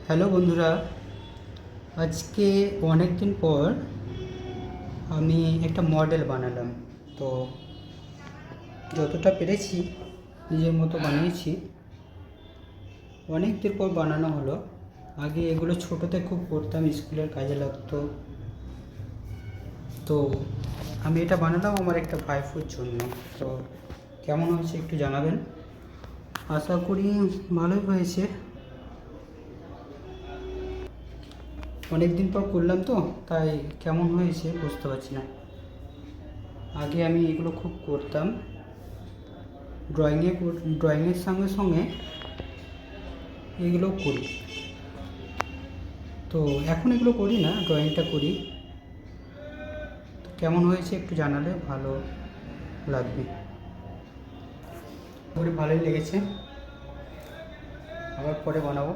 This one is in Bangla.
হ্যালো বন্ধুরা, আজকে অনেক দিন পর আমি একটা মডেল বানালাম। তো যতটা পেরেছি নিজের মতো বানিয়েছি। অনেক দিন পর বানানো হলো। আগে এগুলো ছোটোতে খুব করতাম, স্কুলের কাজে লাগতো। তো আমি এটা বানালাম আমার একটা ভাইফোর জন্য। তো কেমন হয়েছে একটু জানাবেন। আশা করি ভালোই হয়েছে। অনেক দিন পর করলাম তো, তাই কেমন হয়েছে বুঝতে পারছি না। আগে আমি এগুলো খুব করতাম, ড্রয়িংয়ের সঙ্গে সঙ্গে এগুলো করি। তো এখন এগুলো করি না, ড্রয়িংটা করি। কেমন হয়েছে একটু জানালে ভালো লাগবে। ভালোই লেগেছে, আবার পরে বানাবো।